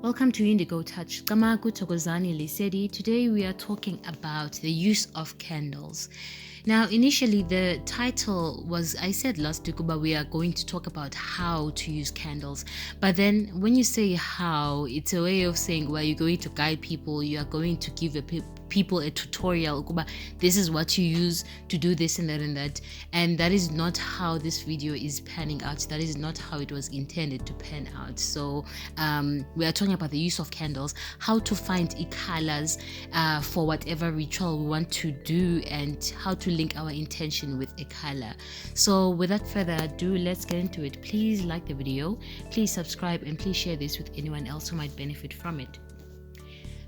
Welcome to Indigo Touch. Kamaku Tokozani Lisedi. Today we are talking about the use of candles. Now, initially the title was, I said last week, but we are going to talk about how to use candles. But then when you say how, it's a way of saying, well, you're going to guide people, you are going to give people a tutorial. This is what you use to do this and that. And that is not how this video is panning out. That is not how it was intended to pan out. So we are talking about the use of candles, how to find colors for whatever ritual we want to do, and how to link our intention with a color. So without further ado, let's get into it. Please like the video, please subscribe, and please share this with anyone else who might benefit from it.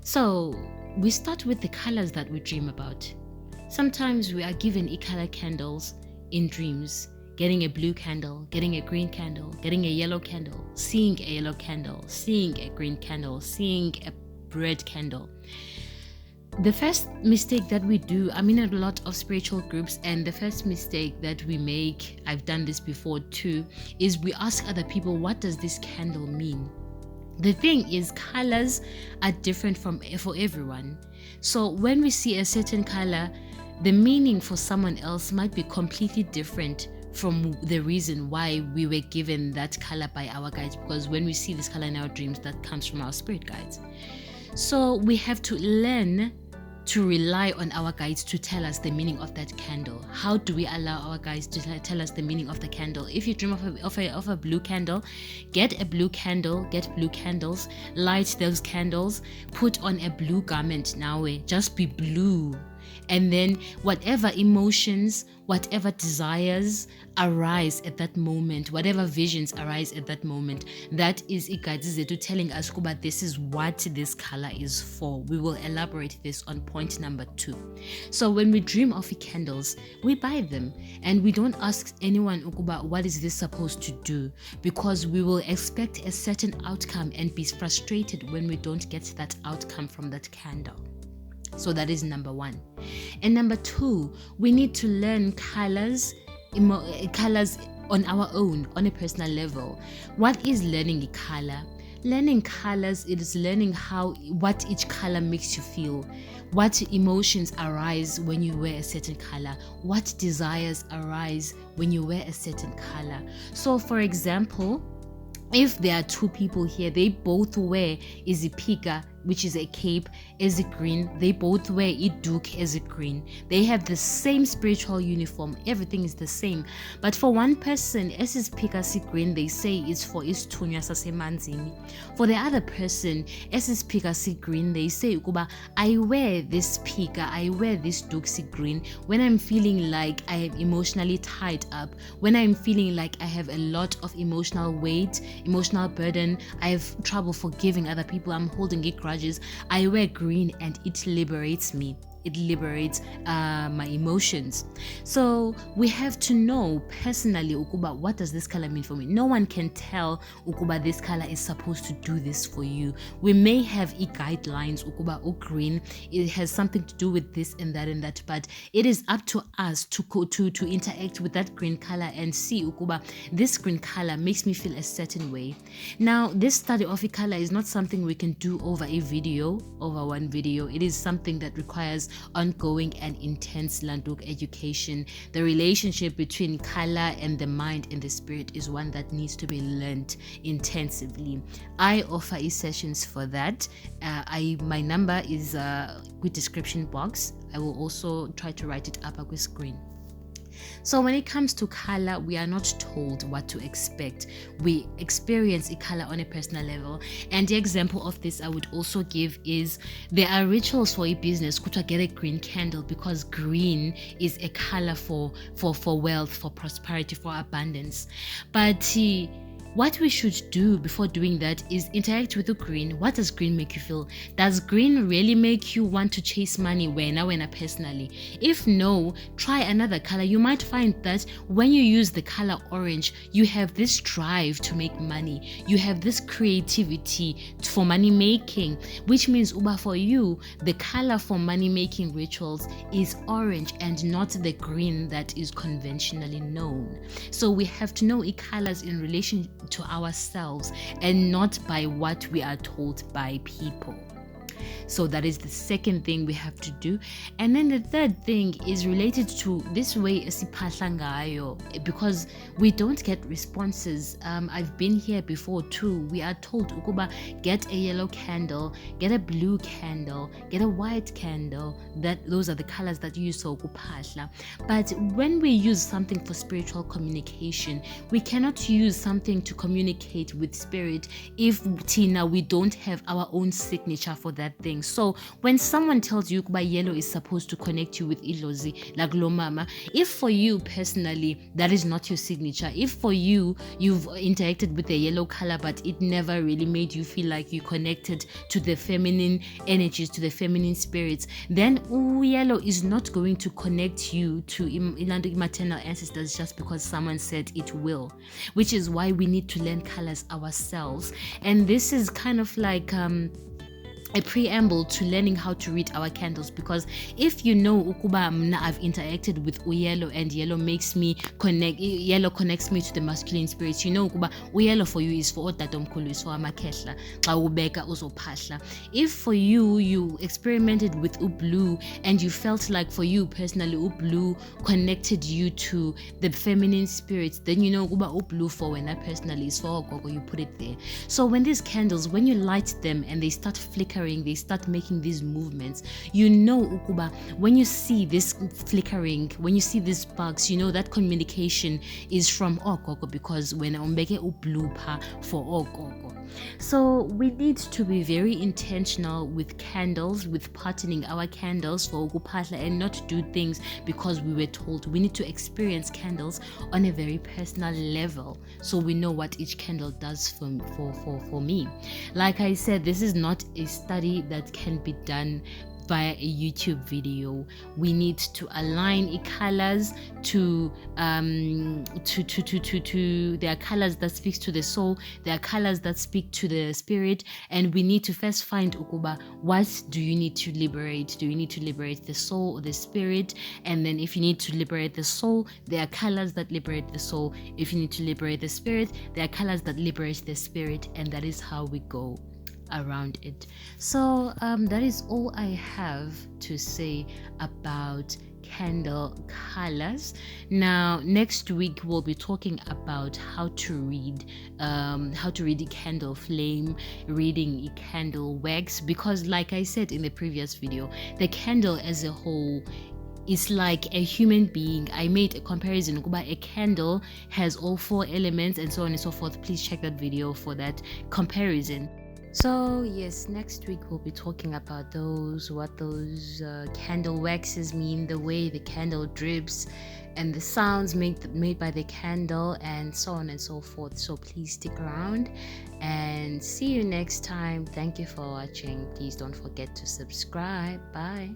So we start with the colors that we dream about. Sometimes we are given color candles in dreams, getting a blue candle, getting a green candle, getting a yellow candle, seeing a yellow candle, seeing a green candle, seeing a red candle. The first mistake that we do, I'm in a lot of spiritual groups, and the first mistake that we make, I've done this before too, is we ask other people, what does this candle mean? The thing is, colors are different for everyone. So when we see a certain color, the meaning for someone else might be completely different from the reason why we were given that color by our guides, because when we see this color in our dreams, that comes from our spirit guides. So we have to learn to rely on our guides to tell us the meaning of that candle. How do we allow our guides to tell us the meaning of the candle? If you dream of a blue candle, get a blue candle, get blue candles, light those candles, put on a blue garment now, just be blue. And then whatever emotions, whatever desires arise at that moment, whatever visions arise at that moment, that is Ikadzizetu telling us Kuba, this is what this color is for. We will elaborate this on point number 2. So when we dream of candles, we buy them, and we don't ask anyone Ukuba, what is this supposed to do? Because we will expect a certain outcome and be frustrated when we don't get that outcome from that candle. So that is number 1. And number 2, we need to learn colors on our own, on a personal level. What is learning a color? Learning colors, it is learning what each color makes you feel, what emotions arise when you wear a certain color, what desires arise when you wear a certain color. So for example, if there are 2 people here, they both wear izipika, which is a cape, as a green. They both wear iduk as a green. They have the same spiritual uniform. Everything is the same. But for one person, as is pika si green, they say it's for istunya sasemanzini. For the other person, as is pika si green, they say ukuba, I wear this pika, I wear this duxi green when I'm feeling like I am emotionally tied up, when I'm feeling like I have a lot of emotional weight, emotional burden, I have trouble forgiving other people, I'm holding it grudges. I wear green and it liberates me. It liberates my emotions. So we have to know personally, Ukuba, what does this color mean for me? No one can tell Ukuba this color is supposed to do this for you. We may have guidelines, Ukuba or green, it has something to do with this and that, but it is up to us to interact with that green color and see Ukuba, this green color makes me feel a certain way. Now, this study of a color is not something we can do over one video. It is something that requires ongoing and intense Landuk education. The relationship between color and the mind and the spirit is one that needs to be learned intensively. I offer sessions for that. My number is with description box. I will also try to write it up on the screen. So when it comes to color, we are not told what to expect. We experience a color on a personal level. And the example of this I would also give is there are rituals for a business. Could get a green candle because green is a color for wealth, for prosperity, for abundance. But what we should do before doing that is interact with the green. What does green make you feel? Does green really make you want to chase money when personally? If no, try another color. You might find that when you use the color orange, you have this drive to make money. You have this creativity for money making, which means Uba, for you, the color for money making rituals is orange and not the green that is conventionally known. So we have to know colors in relation to ourselves and not by what we are told by people. So that is the second thing we have to do. And then the third thing is related to this way esiphahla ngayo, because we don't get responses. I've been here before too. We are told ukuba get a yellow candle, get a blue candle, get a white candle. Those are the colors that you use for ukuphahla. But when we use something for spiritual communication, we cannot use something to communicate with spirit if we don't have our own signature for that thing. So when someone tells you that yellow is supposed to connect you with Ilozi, like Lomama, if for you personally that is not your signature, if for you you've interacted with the yellow color but it never really made you feel like you connected to the feminine energies, to the feminine spirits, then yellow is not going to connect you to maternal ancestors just because someone said it will, which is why we need to learn colors ourselves. And this is kind of like a preamble to learning how to read our candles, because if you know ukuba mna I've interacted with yellow and yellow makes me connect, yellow connects me to the masculine spirits, you know ukuba yellow for you is for otatomkhulu, is for amakhehla xa ubeka uzophahla. If for you experimented with blue and you felt like for you personally blue connected you to the feminine spirits, then you know ukuba blue for wena personally is for gogo, you put it there. So when these candles, when you light them and they start flickering, they start making these movements, you know ukuba when you see this flickering, when you see these sparks, you know that communication is from ogogo, because when umbeke blue pa for ogogo. So we need to be very intentional with candles, with patterning our candles for ukuphahla, and not do things because we were told. We need to experience candles on a very personal level so we know what each candle does for me. Like I said, this is not a study that can be done via a YouTube video. We need to align colors to there are colors that speaks to the soul, there are colors that speak to the spirit, and we need to first find ukuba, what do you need to liberate? Do you need to liberate the soul or the spirit? And then if you need to liberate the soul, there are colors that liberate the soul. If you need to liberate the spirit, there are colors that liberate the spirit, and that is how we go around it. So that is all I have to say about candle colors. Now next week we'll be talking about how to read the candle flame, reading a candle wax, because like I said in the previous video, the candle as a whole is like a human being. I made a comparison about a candle has all 4 elements and so on and so forth. Please check that video for that comparison. So yes, next week we'll be talking about what those candle waxes mean, the way the candle drips, and the sounds made by the candle, and so on and so forth. So please stick around and see you next time. Thank you for watching. Please don't forget to subscribe. Bye.